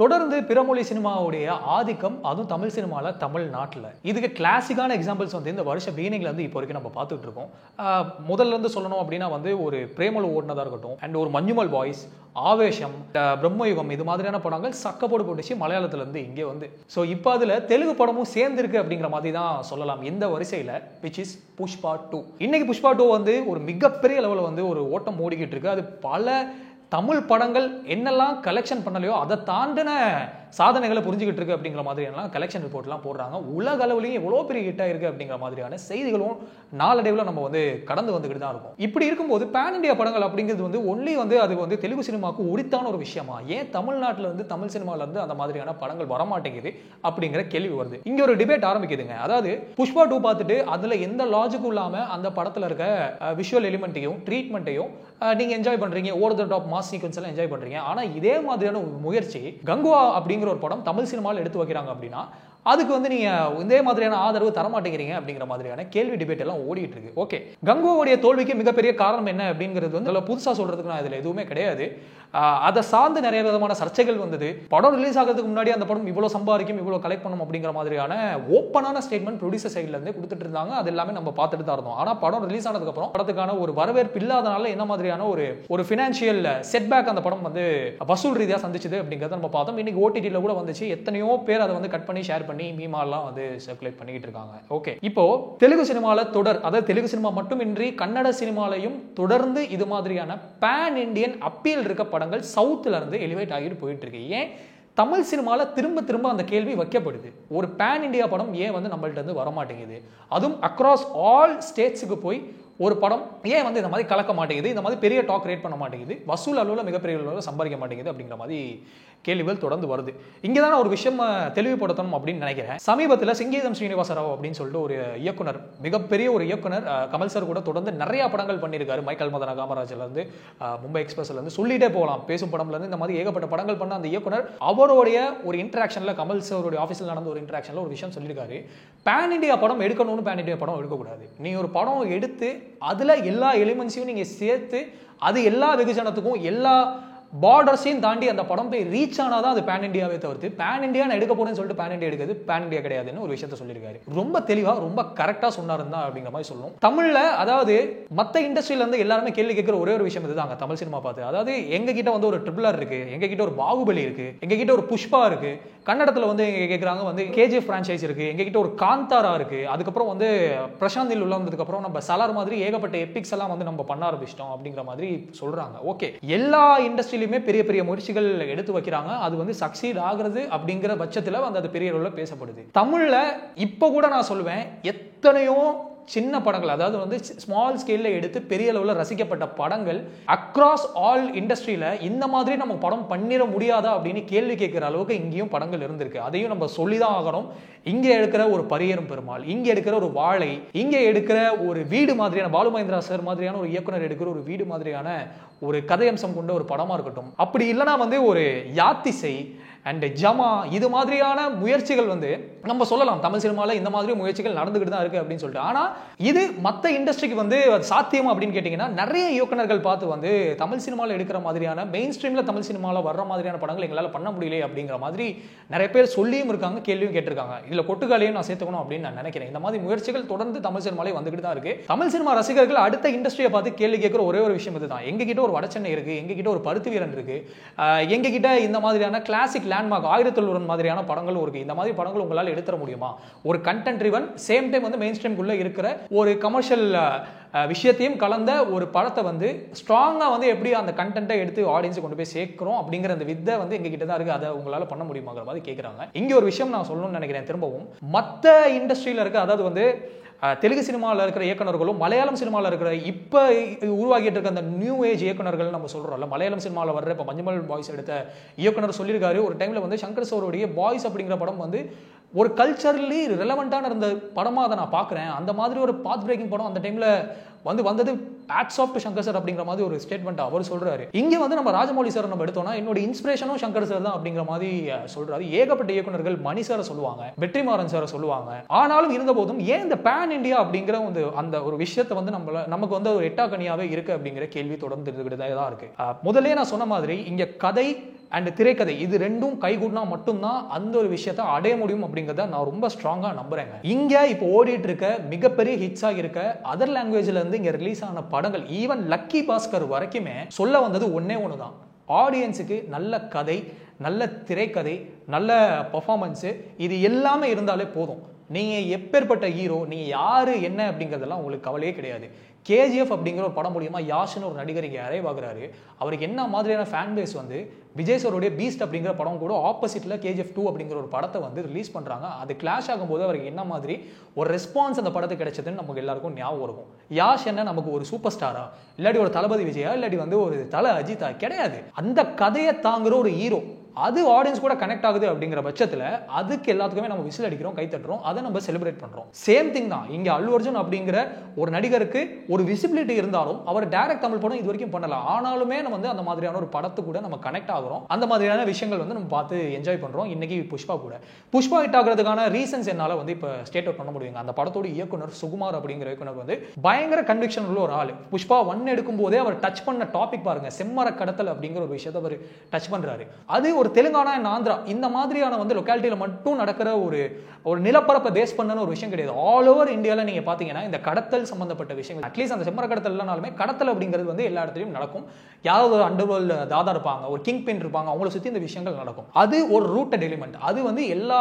தொடர்ந்து பிறமொழி சினிமாவுடைய ஆதிக்கம் அதுவும் தமிழ் சினிமால தமிழ்நாட்டில் இதுக்கு கிளாசிக்கான எக்ஸாம்பிள்ஸ் வந்து இந்த வருஷ பிகினிங்ல இருந்து இப்போ வரைக்கும் நம்ம பார்த்துட்டு இருக்கோம். முதல்ல இருந்து சொல்லணும் அப்படின்னா வந்து ஒரு பிரேமலு ஓடினதாக இருக்கட்டும் அண்ட் ஒரு மஞ்சுமல் பாய்ஸ், ஆவேஷம், பிரம்மயுகம் இது மாதிரியான படங்கள் சக்கப்போடு போட்டுச்சு மலையாளத்துல இருந்து இங்கே வந்து. ஸோ இப்போ அதில் தெலுங்கு படமும் சேர்ந்திருக்கு அப்படிங்கிற மாதிரி தான் சொல்லலாம் இந்த வரிசையில், விச் இஸ் புஷ்பா 2. இன்னைக்கு புஷ்பா 2 வந்து ஒரு மிகப்பெரிய லெவலில் வந்து ஒரு ஓட்டம் ஓடிக்கிட்டு இருக்கு. அது பல தமிழ் படங்கள் என்னெல்லாம் கலெக்ஷன் பண்ணலையோ அதை தாண்டின சாதனைகளை புரிஞ்சுக்கிட்டு இருக்கு அப்படிங்கிற மாதிரியான கலெக்ஷன் ரிப்போர்ட்லாம் போடுறாங்க. உலக அளவுலையும் எவ்வளோ பெரிய ஹிட்டாக இருக்கு அப்படிங்கிற மாதிரியான செய்திகளும் நாளடைவில் நம்ம வந்து கடந்து வந்துக்கிட்டு தான் இருக்கும். இப்படி இருக்கும்போது பேன் இண்டியா படங்கள் அப்படிங்கிறது வந்து ஒன்லி வந்து அது வந்து தெலுங்கு சினிமாவுக்கு உரித்தான ஒரு விஷயமா, ஏன் தமிழ்நாட்டில் வந்து தமிழ் சினிமாவில் வந்து அந்த மாதிரியான படங்கள் வரமாட்டேங்குது அப்படிங்கிற கேள்வி வருது. இங்கே ஒரு டிபேட் ஆரம்பிக்குதுங்க. அதாவது புஷ்பா 2 பார்த்துட்டு அதில் எந்த லாஜிக்கும் இல்லாமல் அந்த படத்தில் இருக்க விஷுவல் எலிமெண்ட்டையும் ட்ரீட்மெண்ட்டையும் நீங்கள் என்ஜாய் பண்ணுறீங்க, over the top mass sequence எல்லாம் என்ஜாய் பண்ணுறீங்க. ஆனால் இதே மாதிரியான ஒரு முயற்சி கங்குவா அப்படிங்கிற ஒரு படம் தமிழ் சினிமாவில் எடுத்து வைக்கிறாங்க அப்படின்னா அதுக்கு வந்து நீங்க இதே மாதிரியான ஆதரவு தரமாட்டேங்கிறீங்க அப்படிங்கிற மாதிரியான கேள்வி டிபேட் எல்லாம் ஓடிட்டு இருக்கு. ஓகே, கங்குவாவுடைய தோல்விக்கு மிகப்பெரிய காரணம் என்ன அப்படிங்கிறது வந்து புதுசா சொல்றதுக்கு நான் இதுல எதுவுமே கிடையாது. அதை சார்ந்து நிறைய விதமான சர்ச்சைகள் வந்தது. படம் ரிலீஸ் ஆகிறதுக்கு முன்னாடி அந்த படம் இவ்வளவு சம்பாதிக்கும், இவ்வளவு கலெக்ட் பண்ணும் அப்படிங்கிற மாதிரியான ஓப்பனான ஸ்டேட்மெண்ட் ப்ரொடியூசர் சைட்ல இருந்து கொடுத்துட்டு இருந்தாங்க. அது எல்லாமே நம்ம பார்த்துட்டு தான் இருந்தோம். ஆனா படம் ரிலீஸ் ஆனதுக்கு அப்புறம் படத்துக்கான ஒரு வரவேற்பு இல்லாதனால என்ன மாதிரியான ஒரு ஃபினான்ஷியல் செட்பேக் அந்த படம் வந்து வசூல் ரீதியாக சந்திச்சது அப்படிங்கிறத நம்ம பார்த்தோம். இன்னைக்கு ஓடிடில கூட வந்துச்சு. எத்தனையோ பேர் அதை வந்து கட் பண்ணி ஷேர் பண்ணி மீமாலாம் வந்து சர்க்குலேட் பண்ணிட்டு இருக்காங்க. ஓகே, இப்போ தெலுங்கு சினிமால அதாவது தெலுங்கு சினிமா மட்டுமின்றி கன்னட சினிமாலையும் தொடர்ந்து இது மாதிரியான பேன் இண்டியன் அப்பீல் இருக்க படங்கள் சவுத்துல இருந்து எலிவேட் ஆகிட்டு போயிட்டு இருக்கு. ஏன் தமிழ் சினிமால திரும்ப திரும்ப அந்த கேள்வி வைக்கப்படுது, ஒரு பேன் இண்டியா படம் ஏன் வந்து நம்மள்ட்ட இருந்து வரமாட்டேங்குது, அதுவும் அக்ராஸ் ஆல் ஸ்டேட்ஸுக்கு போய் ஒரு படம் ஏன் வந்து இந்த மாதிரி கலக்க மாட்டேங்குது, இந்த மாதிரி பெரிய டாக் ரேட் பண்ண மாட்டேங்குது, வசூல் அளவில் மிகப்பெரிய அளவில் சம்பாதிக்க மாட்டேங்குது அப்படிங்கிற மாதிரி கேள்விகள் தொடர்ந்து வருது. இங்கே தான் ஒரு விஷயம் தெளிவுபடுத்தணும் அப்படின்னு நினைக்கிறேன். சமீபத்தில் சிங்கீதம் ஸ்ரீனிவாசராவ் அப்படின்னு சொல்லிட்டு ஒரு இயக்குனர், மிகப்பெரிய ஒரு இயக்குனர், கமல் சார் கூட தொடர்ந்து நிறைய படங்கள் பண்ணியிருக்காரு. மைக்கேல் மதன காமராஜர்ல இருந்து மும்பை எக்ஸ்பிரஸ்ல இருந்து சொல்லிட்டே போகலாம், பேசும் படம்ல இருந்து இந்த மாதிரி ஏகப்பட்ட படங்கள் பண்ண அந்த இயக்குனர் அவருடைய ஒரு இன்டராக்ஷன்ல, கமல் சாருடைய ஆஃபீஸில் நடந்த ஒரு இன்டராக்ஷன்ல ஒரு விஷயம் சொல்லியிருக்காரு. பேன் இண்டியா படம் எடுக்கணும்னு பேன் இண்டியா படம் எடுக்கக்கூடாது. நீ ஒரு படம் எடுத்து அதுல எல்லா எலிமெண்ட்ஸையும் நீங்க சேர்த்து அது எல்லா வெகுஜனத்துக்கும் எல்லா பார்டர்ஸையும் தாண்டி அந்த படம் போய் ரீச் ஆனாதான் அது பேன் இண்டியாவே தவிர்த்து பேன் இண்டியா எடுக்க போறேன்னு சொல்லிட்டு பேன் இண்டியா எடுக்கிறது பேன் இண்டியா கிடையாதுன்னு ஒரு விஷயத்த சொல்லியிருக்காரு. ரொம்ப தெளிவா ரொம்ப கரெக்டா சொன்னாரு தான் அப்படிங்கிற மாதிரி சொல்லணும். தமிழ்ல அதாவது மற்ற இண்டஸ்ட்ரியில இருந்து எல்லாருமே கேள்வி கேட்கிற ஒரே ஒரு விஷயம் இதுதாங்க தமிழ் சினிமா பார்த்து. அதாவது எங்க கிட்ட வந்து ஒரு ட்ரிபிள்ஆர் இருக்கு, எங்க கிட்ட ஒரு பாகுபலி இருக்கு, எங்க கிட்ட ஒரு புஷ்பா இருக்கு, கன்னடத்துல வந்து எங்க கேட்கறாங்க வந்து கேஜிஎஃப் பிரான்ச்சைஸ் இருக்கு, எங்க கிட்ட ஒரு காந்தாரா இருக்கு, அதுக்கப்புறம் வந்து பிரசாந்த் நீல் உள்ள வந்ததுக்கு அப்புறம் நம்ம சலார் மாதிரி ஏகப்பட்ட எபிக்ஸ் எல்லாம் வந்து நம்ம பண்ண ஆரம்பிச்சிட்டோம் அப்படிங்கிற மாதிரி சொல்றாங்க. ஓகே, எல்லா இண்டஸ்ட்ரியிலுமே பெரிய பெரிய முயற்சிகள் எடுத்து வைக்கிறாங்க. அது வந்து சக்சீட் ஆகிறது அப்படிங்கிற பட்சத்துல வந்து அது பெரிய அளவுல பேசப்படுது. தமிழ்ல இப்ப கூட நான் சொல்லுவேன், எத்தனையோ சின்ன படங்கள், அதாவது வந்து ஸ்மால் ஸ்கேல்ல எடுத்து பெரிய அளவில் ரசிக்கப்பட்ட படங்கள் அக்ராஸ் ஆல் இண்டஸ்ட்ரியில இந்த மாதிரி நம்ம படம் பண்ணிட முடியாதா அப்படின்னு கேள்வி கேட்கிற அளவுக்கு இங்கேயும் படங்கள் இருந்திருக்கு. அதையும் நம்ம சொல்லிதான் ஆகணும். இங்க எடுக்கிற ஒரு பரியரும் பெருமாள், இங்க எடுக்கிற ஒரு வாழை, இங்க எடுக்கிற ஒரு வீடு மாதிரியான பாலு மகேந்திரா சார் மாதிரியான ஒரு இயக்குனர் எடுக்கிற ஒரு வீடு மாதிரியான ஒரு கதையம்சம் கொண்ட ஒரு படமா இருக்கட்டும், அப்படி இல்லைன்னா வந்து ஒரு யாத்திசை அண்ட் ஜமா, இது மாதிரியான முயற்சிகள் வந்து நம்ம சொல்லலாம் தமிழ் சினிமாவில் இந்த மாதிரி முயற்சிகள் நடந்துகிட்டு தான் இருக்கு அப்படின்னு சொல்லிட்டு. ஆனா இது மற்ற இண்டஸ்ட்ரிக்கு வந்து சாத்தியம் அப்படின்னு கேட்டீங்கன்னா நிறைய இயக்குனர்கள் பார்த்து வந்து தமிழ் சினிமாவில் எடுக்கிற மாதிரியான மெயின் ஸ்ட்ரீம்ல தமிழ் சினிமாவில் வர்ற மாதிரியான படங்கள் எங்களால் பண்ண முடியல அப்படிங்கிற மாதிரி நிறைய பேர் சொல்லியும் இருக்காங்க, கேள்வியும் கேட்டிருக்காங்க. இதுல கொட்டுக்காலையும் நான் சேர்த்துக்கணும் அப்படின்னு நான் நினைக்கிறேன். இந்த மாதிரி முயற்சிகள் தொடர்ந்து தமிழ் சினிமாலே வந்துகிட்டு தான் இருக்கு. தமிழ் சினிமா ரசிகர்கள் அடுத்த இண்டஸ்ட்ரியை பார்த்து கேள்வி கேட்கிற ஒரே ஒரு விஷயம் இதுதான், எங்க கிட்ட ஒரு வடச்சென்னை இருக்கு, எங்க கிட்ட ஒரு பருத்தி வீரன் இருக்கு, எங்க கிட்ட இந்த மாதிரியான கிளாசிக் லேண்ட்மார்க் ஆயிரத்தொள்ளுவன் மாதிரியான படங்களும் இருக்கு. இந்த மாதிரி படங்கள் உங்களால் எடுத்துற முடியுமா? ஒரு கண்டென்ட் ட்ரிவன் சேம் டைம் வந்து மெயின் ஸ்ட்ரீம்குள்ள இருக்கிற ஒரு கமர்ஷியல் விஷயத்தையும் கலந்த ஒரு படத்தை வந்து ஸ்ட்ராங்கா வந்து எப்படி அந்த கண்டென்ட்டை எடுத்து ஆடியன்ஸ் கொண்டு போய் சேர்க்கிறோம் அப்படிங்கிற அந்த வித்தை வந்து எங்க கிட்ட தான் இருக்கு. அதை உங்களால பண்ண முடியுமாங்கிற மாதிரி கேட்கறாங்க. இங்க ஒரு விஷயம் நான் சொல்லணும்னு நினைக்கிறேன். திரும்பவும் மற்ற இண்டஸ்ட்ரியில இருக்க, அதாவது வந்து தெலுங்கு சினிமாவில் இருக்கிற இயக்குநர்களும் மலையாளம் சினிமாவில் இருக்கிற இப்போ உருவாகிட்டு இருக்க அந்த நியூ ஏஜ் இயக்குநர்கள் நம்ம சொல்றோம்ல, மலையாளம் சினிமாவில் வர்ற இப்போ மஞ்சுமல் பாய்ஸ் எடுத்த இயக்குனர் சொல்லியிருக்காரு ஒரு டைம்ல வந்து சங்கர் சோருடைய பாய்ஸ் அப்படிங்கிற படம் வந்து ஒரு கல்ச்சரலி ரெலவெண்டான இருந்த படமா அதை நான் பார்க்குறேன். அந்த மாதிரி ஒரு பாத் பிரேக்கிங் படம் அந்த டைம்ல வந்தது hats off to Shankar sir அப்படிங்கிற மாதிரி ஒரு ஸ்டேட்மெண்ட் அவர் சொல்றாரு. இங்க வந்து நம்ம ராஜமௌலி சார் நம்ம எடுத்தோம்னா என்னோட இன்ஸ்பிரேஷனும் சங்கர் சார் தான் அப்படிங்கிற மாதிரி சொல்றாரு. ஏகப்பட்ட இயக்குனர்கள் மணி சாரை சொல்லுவாங்க, வெற்றிமாறன் சாரை சொல்லுவாங்க. ஆனாலும் இருந்த போதும் ஏன் இந்த பேன் இண்டியா அப்படிங்கிற அந்த ஒரு விஷயத்தை வந்து நமக்கு வந்து ஒரு எட்டாக்கனியாவே இருக்கு அப்படிங்கிற கேள்வி தொடர்ந்து இருந்துகிட்டு தான் இருக்கு. முதல்ல நான் சொன்ன மாதிரி இங்க கதை அண்ட் திரைக்கதை இது ரெண்டும் கைகூடினா மட்டும்தான் அந்த ஒரு விஷயத்தை அடைய முடியும் அப்படிங்கிறத நான் ரொம்ப ஸ்ட்ராங்கா நம்புறேங்க. இங்க இப்போ ஓடிட்டு இருக்க மிகப்பெரிய ஹிட்ஸா இருக்க அதர் லாங்குவேஜ்ல இருந்து இங்க ரிலீஸ் ஆன படங்கள் ஈவன் லக்கி பாஸ்கர் வரைக்குமே சொல்ல வந்தது ஒன்னே ஒண்ணுதான், ஆடியன்ஸுக்கு நல்ல கதை, நல்ல திரைக்கதை, நல்ல பர்ஃபார்மன்ஸு, இது எல்லாமே இருந்தாலே போதும். நீங்கள் எப்பேற்பட்ட ஹீரோ, நீங்கள் யார் என்ன அப்படிங்கிறதெல்லாம் உங்களுக்கு கவலையே கிடையாது. கேஜிஎஃப் அப்படிங்கிற ஒரு படம் மூலியமா யாஷ்னு ஒரு நடிகர் இங்கே அரைவாகிறாரு. அவருக்கு என்ன மாதிரியான ஃபேன் பேஸ் வந்து விஜய் சாரோடைய பீஸ்ட் அப்படிங்கிற படம் கூட ஆப்போசிட்டில் KGF 2 அப்படிங்கிற ஒரு படத்தை வந்து ரிலீஸ் பண்ணுறாங்க. அது கிளாஷ் ஆகும்போது அவருக்கு என்ன மாதிரி ஒரு ரெஸ்பான்ஸ் அந்த படத்துக்கு கிடைச்சதுன்னு நமக்கு எல்லாருக்கும் ஞாபகம் இருக்கும். யாஷ் என்ன நமக்கு ஒரு சூப்பர் ஸ்டாரா, இல்லாட்டி ஒரு தளபதி விஜயா, இல்லாட்டி வந்து ஒரு தல அஜித்தா கிடையாது. அந்த கதையை தாங்குற ஒரு ஹீரோ, அது ஆடியன்ஸ் கூட கனெக்ட் ஆகுது அப்படிங்கிற பட்சத்தில் அதுக்கு எல்லாத்துக்குமே நம்ம விசில் அடிக்கிறோம், கை தட்டுறோம், அதை நம்ம செலிப்ரேட் பண்றோம். சேம் திங் தான் இங்க அல்லு அர்ஜுன் அப்படிங்கிற ஒரு நடிகருக்கு ஒரு விசிபிலிட்டி இருந்தாலும் அவர் டைரக்ட் தமிழ் படம் இது வரைக்கும் பண்ணல. ஆனாலுமே நம்ம வந்து அந்த மாதிரியான ஒரு படத்து கூட நம்ம கனெக்ட் ஆகுறோம். அந்த மாதிரியான விஷயங்கள் வந்து நம்ம பார்த்து என்ஜாய் பண்றோம். இன்னைக்கு புஷ்பா கூட புஷ்பா ஹிட் ஆகிறதுக்கான ரீசன்ஸ் என்னால வந்து இப்போ ஸ்டேட் அவுட் பண்ண முடியுங்க. அந்த படத்தோட இயக்குனர் சுகுமார் அப்படிங்கிற இயக்குனர் வந்து பயங்கர கன்விக்ஷன் உள்ள ஒரு ஆள். புஷ்பா 1 எடுக்கும் போதே அவர் டச் பண்ண டாபிக் பாருங்க, செம்மர கடத்தல் அப்படிங்கிற ஒரு விஷயத்தை அவர் டச் பண்றாரு. அது ஒரு தெலுங்கானா அண்ட் ஆந்திரா இந்த மாதிரியான வந்து லொக்காலிட்டியில மட்டும் நடக்கிற ஒரு நிலப்பரப்பை பேஸ் பண்ண ஒரு விஷயம் கிடையாது. ஆல் ஓவர் இந்தியாவில் நீங்க பாத்தீங்கன்னா இந்த கடத்தல் சம்பந்தப்பட்ட விஷயங்கள், அட்லீஸ்ட் அந்த செம்மர கடத்தல் இல்லைனாலுமே கடத்தல் அப்படிங்கிறது வந்து எல்லா இடத்துலையும் நடக்கும். யாராவது ஒரு அண்டர்வேர்ல்டு தாதா இருப்பாங்க, ஒரு கிங் பின் இருப்பாங்க, அவங்கள சுற்றி இந்த விஷயங்கள் நடக்கும். அது ஒரு ரூட்டட் எலிமெண்ட். அது வந்து எல்லா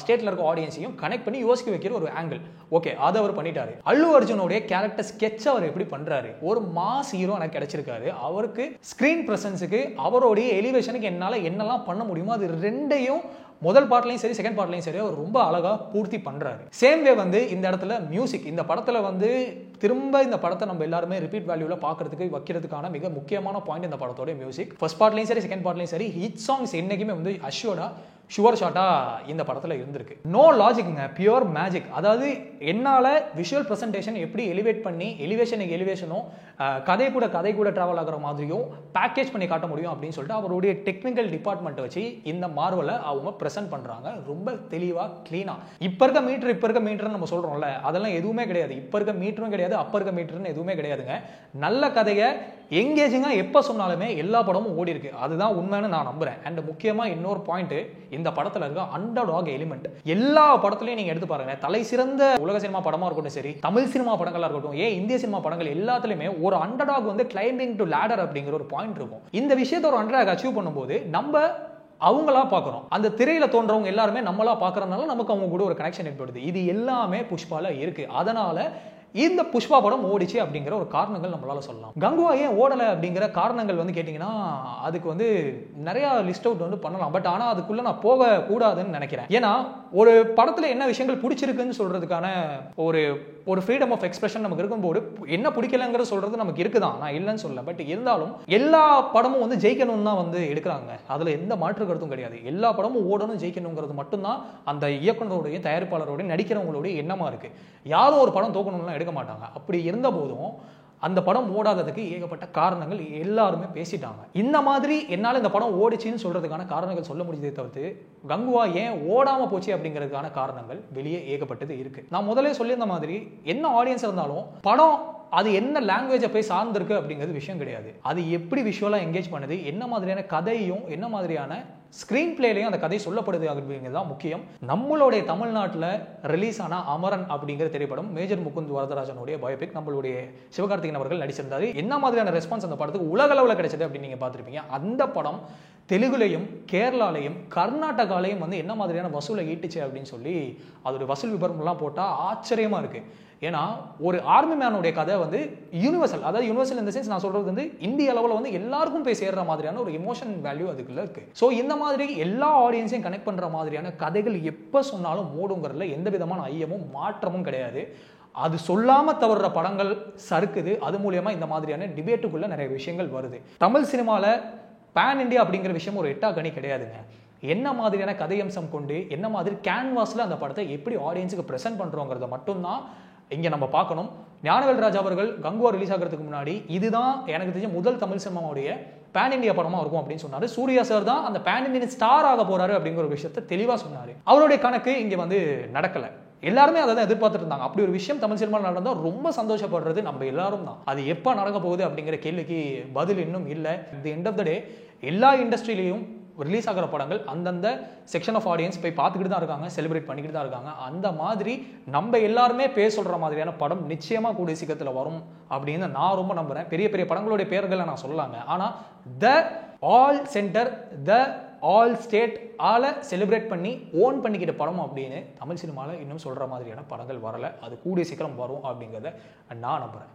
ஸ்டேட்ல இருக்க ஆடியன்ஸையும் கனெக்ட் பண்ணி யோசிக்க வைக்கிற ஒரு ஆங்கிள். ஓகே, அதை அவர் பண்ணிட்டாரு. அல்லு அர்ஜுனோடைய கேரக்டர் ஸ்கெட்ச் அவர் எப்படி பண்றாரு, ஒரு மாஸ் ஹீரோ எனக்கு கிடைச்சிருக்காரு. அவருக்கு ஸ்கிரீன் பிரசன்ஸுக்கு அவருடைய எலிவேஷனுக்கு என்னால என்னெல்லாம் பண்ண முடியுமோ அது ரெண்டையும் முதல் பார்ட்லையும் சரி செகண்ட் பார்ட்லையும் சரி அவர் ரொம்ப அழகா பூர்த்தி பண்றாரு. சேம் வே வந்து இந்த இடத்துல மியூசிக், இந்த படத்துல வந்து திரும்ப இந்த படத்தை நம்ம எல்லாருமே ரிப்பீட் வேல்யூல பாக்குறதுக்கு வைக்கிறதுக்கான மிக முக்கியமான பாயிண்ட் இந்த படத்தோட மியூசிக். ஃபர்ஸ்ட் பார்ட்லையும் சரி செகண்ட் பார்ட்லையும் சரி ஹிட் சாங்ஸ் என்னைக்குமே வந்து அஷ்யூர்டா ஷுவர் ஷாட்டா இந்த படத்துல இருந்திருக்கு. நோ லாஜிக்ங்க, பியூர் மேஜிக். அதாவது என்னால விஷுவல் பிரசன்டேஷன் எப்படி எலிவேட் பண்ணி எலிவேஷனுக்கு எலிவேஷனும் கதை கூட டிராவல் ஆகிற மாதிரியும் பேக்கேஜ் பண்ணி காட்ட முடியும் அப்படின்னு சொல்லிட்டு அவருடைய டெக்னிக்கல் டிபார்ட்மெண்ட் வச்சு இந்த மார்வலை அவங்க பிரசன்ட் பண்றாங்க ரொம்ப தெளிவா கிளீனா. இப்ப இருக்க மீட்டர் நம்ம சொல்றோம்ல, அதெல்லாம் எதுவுமே கிடையாது. இப்ப இருக்க மீட்டரும் கிடையாது, அப்ப இருக்க மீட்டர்னு எதுவுமே கிடையாதுங்க. நல்ல கதையை எங்கேஜிங்கா எப்ப சொன்னாலுமே எல்லா படமும் ஓடி இருக்கு. அதுதான் உண்மைன்னு நான் நம்புறேன். அண்ட் முக்கியமா இன்னொரு பாயிண்ட், இந்த படத்துல இருக்க அண்டர்டாக் எலிமெண்ட் எல்லா படத்துலயும் நீங்க எடுத்து பாருங்க. தலை சிறந்த உலக சினிமா படமா இருக்கட்டும் சரி, தமிழ் சினிமா படங்களா இருக்கட்டும், இந்திய சினிமா படங்கள் எல்லாத்துலயுமே ஒரு அண்டர்டாக் வந்து கிளைம்பிங் டு லேடர் அப்படிங்கிற ஒரு பாயிண்ட் இருக்கும். இந்த விஷயத்தை ஒரு அண்டர்டாக் அச்சீவ் பண்ணும்போது நம்ம அவங்களா பார்க்குறோம். அந்த திரையில தோன்றவங்க எல்லாருமே நம்மளா பார்க்கறதுனால நமக்கு அவங்க கூட ஒரு கனெக்ஷன் ஏற்படுது. இது எல்லாமே புஷ்பால இருக்கு. அதனால இந்த புஷ்பா படம் ஓடிச்சு அப்படிங்கிற ஒரு காரணங்கள் நம்மளால சொல்லலாம். கங்குவா ஏன் ஓடலை அப்படிங்கிற காரணங்கள் வந்து கேட்டிங்கன்னா அதுக்கு வந்து நிறைய லிஸ்ட் அவுட் வந்து பண்ணலாம். பட் ஆனால் அதுக்குள்ள நான் போக கூடாதுன்னு நினைக்கிறேன். ஏன்னா ஒரு படத்துல என்ன விஷயங்கள் பிடிச்சிருக்குன்னு சொல்றதுக்கான ஒரு ஃப்ரீடம் ஆஃப் எக்ஸ்பிரஷன் நமக்கு இருக்கும்போது என்ன பிடிக்கலங்கிற சொல்றது நமக்கு இருக்குதான், நான் இல்லைன்னு சொல்லல. பட் இருந்தாலும் எல்லா படமும் வந்து ஜெயிக்கணும்னு தான் வந்து எடுக்கிறாங்க. அதுல எந்த மாற்று கருத்தும் கிடையாது. எல்லா படமும் ஓடணும் ஜெயிக்கணுங்கிறது மட்டும்தான் அந்த இயக்குனருடைய தயாரிப்பாளருடைய நடிக்கிறவங்களுடைய எண்ணமா இருக்கு. யாரும் ஒரு படம் தோக்கணும்லாம் எடுக்க மாட்டாங்க. அப்படி இருந்த போதும் அந்த படம் ஓடாததுக்கு ஏகப்பட்ட காரணங்கள் எல்லாருமே பேசிட்டாங்க. இந்த மாதிரி என்னால் இந்த படம் ஓடிச்சின்னு சொல்றதுக்கான காரணங்கள் சொல்ல முடிஞ்சதே தவிர்த்து கங்குவா ஏன் ஓடாம போச்சு அப்படிங்கிறதுக்கான காரணங்கள் வெளியே ஏகப்பட்டது இருக்கு. நான் முதலே சொல்லியிருந்த மாதிரி என்ன ஆடியன்ஸ் இருந்தாலும் படம் அது என்ன லாங்குவேஜை போய் சார்ந்திருக்கு அப்படிங்கிறது விஷயம் கிடையாது. அது எப்படி விஷுவலா என்கேஜ் பண்ணுது, என்ன மாதிரியான கதையும் என்ன மாதிரியான ஸ்கிரீன் பிளேலையும் அந்த கதை சொல்லப்படுது அப்படிங்கிறது தான் முக்கியம். நம்மளுடைய தமிழ்நாட்டில் ரிலீஸ் ஆன அமரன் அப்படிங்கிற திரைப்படம் மேஜர் முகுந்த் வரதராஜனுடைய பயோபிக், நம்மளுடைய சிவகார்த்திகேயன் அவர்கள் நடிச்சிருந்தாரு. என்ன மாதிரியான ரெஸ்பான்ஸ் அந்த படத்துக்கு உலக அளவில் கிடைச்சது அப்படின்னு நீங்க பார்த்துருப்பீங்க. அந்த படம் தெலுங்குலையும் கேரளாலையும் கர்நாடகாலையும் வந்து என்ன மாதிரியான வசூலை ஈட்டுச்சு அப்படின்னு சொல்லி அதோட வசூல் விபரம்லாம் போட்டால் ஆச்சரியமா இருக்கு. ஏன்னா ஒரு ஆர்மி மேனுடைய கதை வந்து யூனிவர்சல், அதாவது யூனிவர்சல் இந்த சென்ஸ் நான் சொல்றது வந்து இந்திய அளவில் வந்து எல்லாருக்கும் போய் சேர்ற மாதிரியான ஒரு எமோஷன் வேல்யூ அதுக்குள்ள இருக்கு. ஸோ இந்த மாதிரி எல்லா ஆடியன்ஸையும் கனெக்ட் பண்ற மாதிரியான கதைகள் எப்போ சொன்னாலும் மூடுங்கிறதுல எந்த விதமான ஐயமும் மாற்றமும் கிடையாது. அது சொல்லாம தவறுற படங்கள் சறுக்குது. அது மூலியமா இந்த மாதிரியான டிபேட்டுக்குள்ள நிறைய விஷயங்கள் வருது. தமிழ் சினிமால பேன் இண்டியா அப்படிங்கிற விஷயம் ஒரு எட்டா கனி கிடையாதுங்க. என்ன மாதிரியான கதையம்சம் கொண்டு என்ன மாதிரி கேன்வாஸ்ல அந்த படத்தை எப்படி ஆடியன்ஸுக்கு பிரசன்ட் பண்றோங்கிறத மட்டும்தான் இங்க நம்ம பார்க்கணும். ஞானவேல் ராஜா அவர்கள் கங்குவா ரிலீஸ் ஆகிறதுக்கு முன்னாடி இதுதான் எனக்கு தெரிஞ்ச முதல் தமிழ் சினிமாவுடைய பேன் இண்டியா படமா இருக்கும் அப்படின்னு சொன்னாரு. சூர்யா சார் தான் அந்த பேன் இண்டியன் ஸ்டார் ஆக போறாரு அப்படிங்கிற ஒரு விஷயத்தை தெளிவா சொன்னாரு. அவருடைய கணக்கு இங்க வந்து நடக்கல. எல்லாருமே அதை தான் எதிர்பார்த்துட்டு இருந்தாங்க. அப்படி ஒரு விஷயம் தமிழ் சினிமாவில் நடந்தா ரொம்ப சந்தோஷப்படுறது நம்ம எல்லாரும் தான். அது எப்போ நடக்க போகுது அப்படிங்கிற கேள்விக்கு பதில் இன்னும் இல்லை. தி எண்ட் ஆஃப் த டே எல்லா இண்டஸ்ட்ரியிலையும் ரிலீஸ் ஆகிற படங்கள் அந்தந்த செக்ஷன் ஆஃப் ஆடியன்ஸ் போய் பார்த்துக்கிட்டு தான் இருக்காங்க, செலிப்ரேட் பண்ணிக்கிட்டு தான் இருக்காங்க. அந்த மாதிரி நம்ம எல்லாருமே பேர் சொல்கிற மாதிரியான படம் நிச்சயமாக கூடிய சீக்கிரத்தில் வரும் அப்படின்னு நான் ரொம்ப நம்புகிறேன். பெரிய பெரிய படங்களுடைய பேர்களை நான் சொல்லலாங்க, ஆனால் the all centre, the all state ஆல செலிப்ரேட் பண்ணி ஓன் பண்ணிக்கிட்ட படம் அப்படின்னு தமிழ் சினிமாவில் இன்னும் சொல்கிற மாதிரியான படங்கள் வரலை. அது கூடிய சீக்கிரம் வரும் அப்படிங்கிறத நான் நம்புகிறேன்.